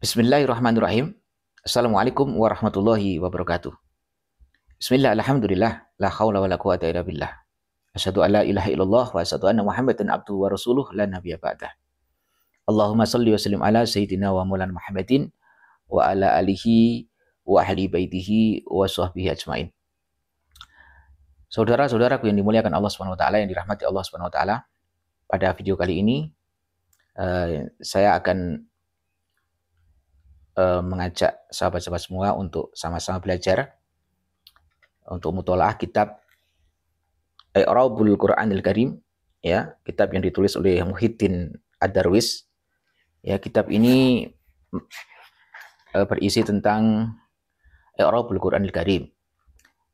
Bismillahirrahmanirrahim. Assalamualaikum warahmatullahi wabarakatuh. Bismillah, alhamdulillah, la haula wa la quwata illa billah. Asyhadu an la ilaha illallah wa asyhadu anna Muhammadan abduhu wa rasuluh la nabiyya ba'dah. Allahumma salli wa sallim ala sayyidina wa maulana Muhammadin wa ala alihi wa ahli baitihi wa sahbihi ajmain. Saudara-saudaraku yang dimuliakan Allah Subhanahu wa taala, yang dirahmati Allah Subhanahu wa taala, pada video kali ini saya akan mengajak sahabat-sahabat semua untuk sama-sama belajar untuk mutolaah kitab I'rabul Qur'anil Karim, ya, kitab yang ditulis oleh Muhyiddin Ad-Darwis. Ya, kitab ini berisi tentang I'rabul Qur'anil Karim,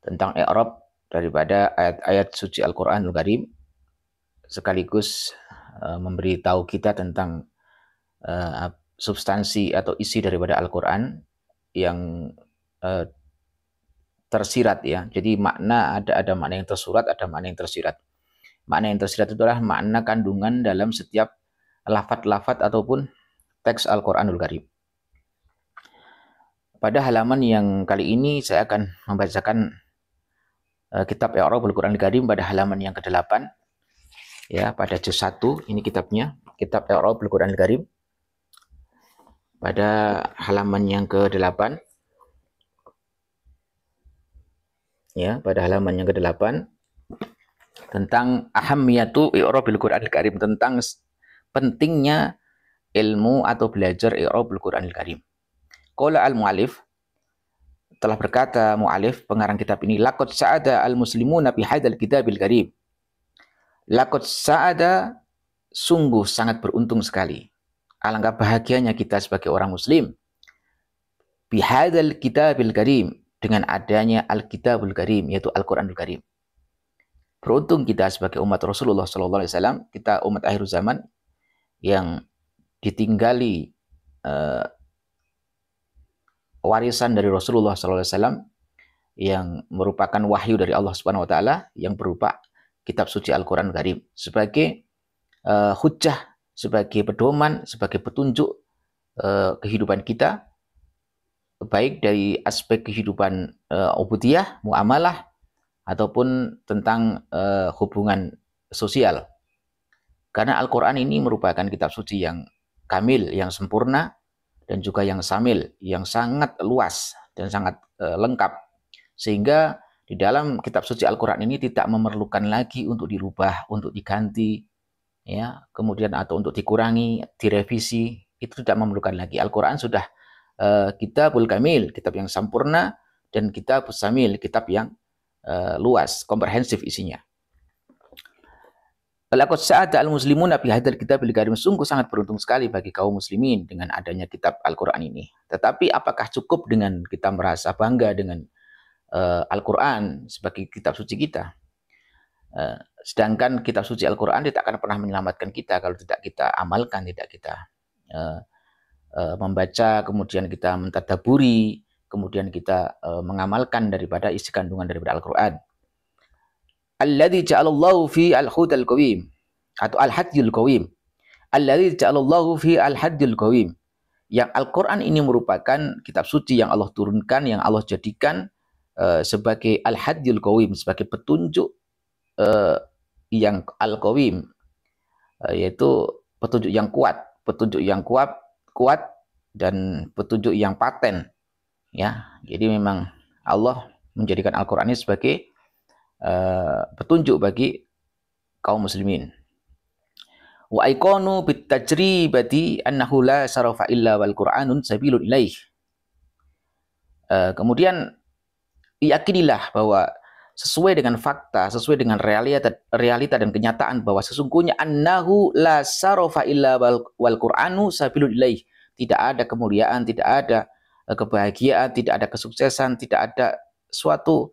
tentang i'rab daripada ayat-ayat suci Al-Qur'anul Karim, sekaligus memberitahu kita tentang substansi atau isi daripada Al-Quran yang tersirat, ya. Jadi makna ada makna yang tersurat, ada makna yang tersirat. Makna yang tersirat itu adalah makna kandungan dalam setiap lafaz-lafaz ataupun teks Al-Quranul Karim. Pada halaman yang kali ini saya akan membacakan kitab I'rabul Qur'anil Karim pada halaman yang ke-8, ya, pada juz 1 ini kitabnya, kitab I'rabul Qur'anil Karim. Pada halaman yang ke-8, ya, pada halaman yang ke-8 tentang ahammiyatu i'rabil Qur'anil Karim, tentang pentingnya ilmu atau belajar i'rabul Qur'anil Karim. Qala al-mu'allif, telah berkata mu'allif pengarang kitab ini, laqad sa'ada al-muslimuna bi hadzal kitabil karim. Laqad sa'ada, sungguh sangat beruntung sekali. Alangkah bahagianya kita sebagai orang muslim bihadzal kitabil karim, dengan adanya Al-Kitabul Karim, yaitu Al-Quranul Karim. Beruntung kita sebagai umat Rasulullah SAW, kita umat akhir zaman yang ditinggali warisan dari Rasulullah SAW yang merupakan wahyu dari Allah Subhanahu wa taala yang berupa kitab suci Al-Quranul Karim sebagai hujjah, sebagai pedoman, sebagai petunjuk kehidupan kita, baik dari aspek kehidupan ubudiyah, muamalah, ataupun tentang hubungan sosial. Karena Al-Quran ini merupakan kitab suci yang kamil, yang sempurna, dan juga yang samil, yang sangat luas dan sangat lengkap. Sehingga di dalam kitab suci Al-Quran ini tidak memerlukan lagi untuk dirubah, untuk diganti, ya, kemudian atau untuk dikurangi, direvisi, itu tidak memerlukan lagi. Al-Quran sudah kitabul kamil, kitab yang sempurna, dan kitab samil, kitab yang luas, komprehensif isinya. Laqad sa'ada al-muslimuna bi hadzal kitabil karim, sungguh sangat beruntung sekali bagi kaum muslimin dengan adanya kitab Al-Quran ini. Tetapi apakah cukup dengan kita merasa bangga dengan Al-Quran sebagai kitab suci kita? Sedangkan kitab suci Al-Quran tidak akan pernah menyelamatkan kita kalau tidak kita amalkan, tidak kita membaca, kemudian kita mentadaburi, kemudian kita mengamalkan daripada isi kandungan daripada Al-Quran. Alladzi ja'alallahu fi al-hudal qawim, atau al-hadjul qawim. Alladzi ja'alallahu fi al-hadjul qawim. Yang Al-Quran ini merupakan kitab suci yang Allah turunkan, yang Allah jadikan sebagai al-hadjul qawim, sebagai petunjuk yang al-qawim, yaitu petunjuk yang kuat dan petunjuk yang paten, ya. Jadi memang Allah menjadikan Al-Quran ini sebagai petunjuk bagi kaum muslimin. Wa aikonu bitajribati annahu la sarafa illa wal Qur'anun sabilun ilaih. Kemudian yakinilah bahwa sesuai dengan fakta, sesuai dengan realita dan kenyataan bahwa sesungguhnya annahu la sarafa illa wal Qur'anu sabilun ilaih. Tidak ada kemuliaan, tidak ada kebahagiaan, tidak ada kesuksesan, tidak ada suatu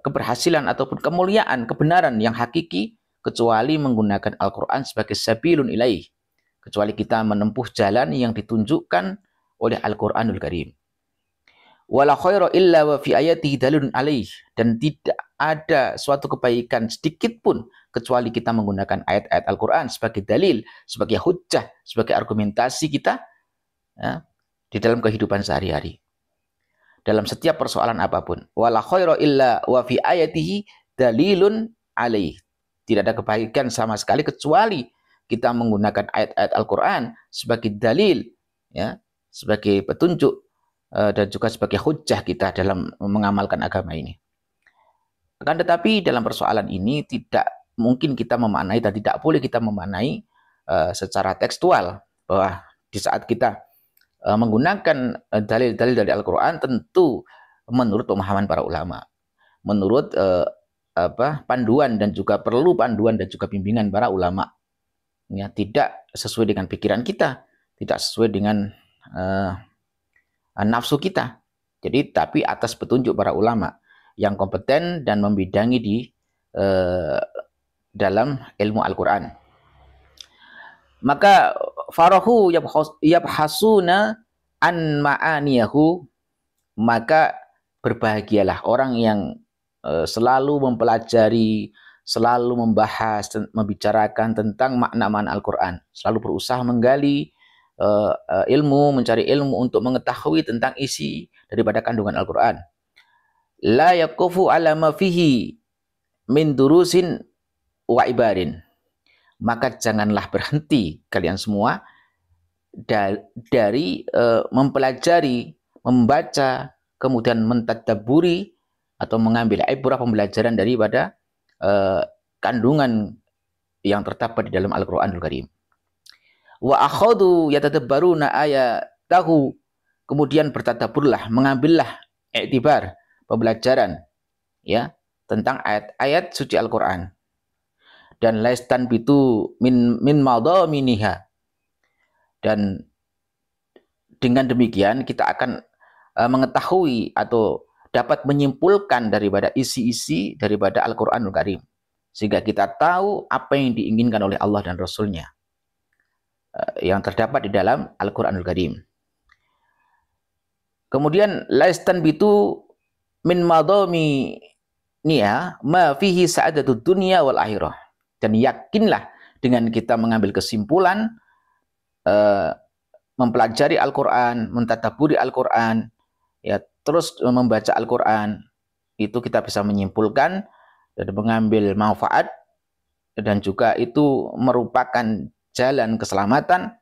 keberhasilan ataupun kemuliaan, kebenaran yang hakiki kecuali menggunakan Al-Quran sebagai sabilun ilaih, kecuali kita menempuh jalan yang ditunjukkan oleh Al-Quranul Karim. Wala khaira illa wa fi ayatihi dalilun alaih, dan tidak ada suatu kebaikan sedikit pun kecuali kita menggunakan ayat-ayat Al-Quran sebagai dalil, sebagai hujjah, sebagai argumentasi kita, ya, di dalam kehidupan sehari-hari. Dalam setiap persoalan apapun. Wala khaira illa wa fi ayatihi dalilun alaih. Tidak ada kebaikan sama sekali kecuali kita menggunakan ayat-ayat Al-Quran sebagai dalil, ya, sebagai petunjuk dan juga sebagai hujjah kita dalam mengamalkan agama ini. Akan tetapi dalam persoalan ini tidak mungkin kita memaknai dan tidak boleh kita memaknai secara tekstual bahwa di saat kita menggunakan dalil-dalil dari Al-Quran tentu menurut pemahaman para ulama, menurut panduan dan juga perlu panduan dan juga bimbingan para ulama, ya, tidak sesuai dengan pikiran kita, tidak sesuai dengan nafsu kita. Jadi tapi atas petunjuk para ulama yang kompeten dan membidangi di dalam ilmu Al-Quran. Maka farahu yabhasuna an ma'aniyahu, maka berbahagialah orang yang selalu mempelajari, selalu membahas, membicarakan tentang makna-makna Al-Quran, selalu berusaha menggali ilmu, mencari ilmu untuk mengetahui tentang isi daripada kandungan Al-Quran. La yakufu ala ma fihi min durusin wa ibarin. Maka janganlah berhenti kalian semua dari mempelajari, membaca, kemudian mentadabburi atau mengambil ibrah pembelajaran daripada kandungan yang terdapat di dalam Al-Qur'anul Karim. Wa akhadhu yatadabbaruna ayatahu, kemudian bertadabburlah, mengambillah iktibar, pembelajaran, ya, tentang ayat-ayat suci Al-Qur'an. Dan laistan bitu min madhaminiha, dan dengan demikian kita akan mengetahui atau dapat menyimpulkan daripada isi-isi daripada Al-Qur'anul Karim, sehingga kita tahu apa yang diinginkan oleh Allah dan Rasul-Nya yang terdapat di dalam Al-Qur'anul Karim. Kemudian laistan bitu min madhaminiha ma fihi sa'adatud dunya wal akhirah. Dan yakinlah dengan kita mengambil kesimpulan, mempelajari Al-Quran, mentadabburi Al-Quran, ya, terus membaca Al-Quran, itu kita bisa menyimpulkan dan mengambil manfaat, dan juga itu merupakan jalan keselamatan,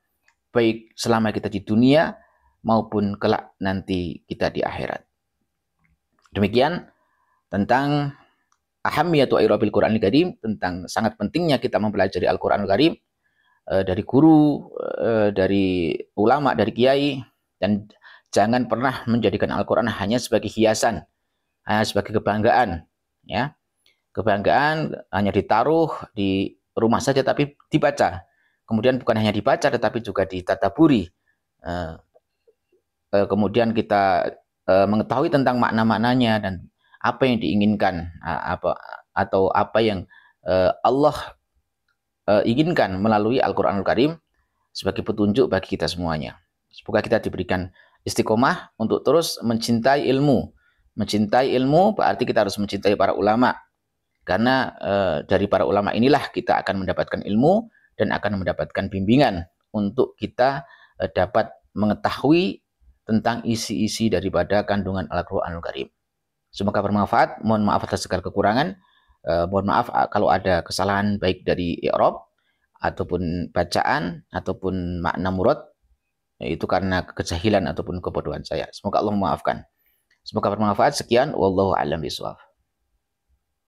baik selama kita di dunia maupun kelak nanti kita di akhirat. Demikian tentang ahamiyatu i'rabil Qur'anil Karim, tentang sangat pentingnya kita mempelajari Al-Qur'anul Karim dari guru, dari ulama, dari kiai, dan jangan pernah menjadikan Al-Qur'an hanya sebagai hiasan, hanya sebagai kebanggaan, ya. Kebanggaan hanya ditaruh di rumah saja tapi dibaca. Kemudian bukan hanya dibaca tetapi juga ditadaburi. Kemudian kita mengetahui tentang makna-maknanya dan apa yang diinginkan, atau apa yang Allah inginkan melalui Al-Qur'anul Karim sebagai petunjuk bagi kita semuanya. Semoga kita diberikan istiqomah untuk terus mencintai ilmu. Mencintai ilmu berarti kita harus mencintai para ulama. Karena dari para ulama inilah kita akan mendapatkan ilmu dan akan mendapatkan bimbingan untuk kita dapat mengetahui tentang isi-isi daripada kandungan Al-Qur'anul Karim. Semoga bermanfaat. Mohon maaf atas segala kekurangan. Mohon maaf kalau ada kesalahan baik dari i'rab ataupun bacaan ataupun makna murad, itu karena kejahilan ataupun kebodohan saya. Semoga Allah memaafkan. Semoga bermanfaat. Sekian, wallahu a'lam bishawab.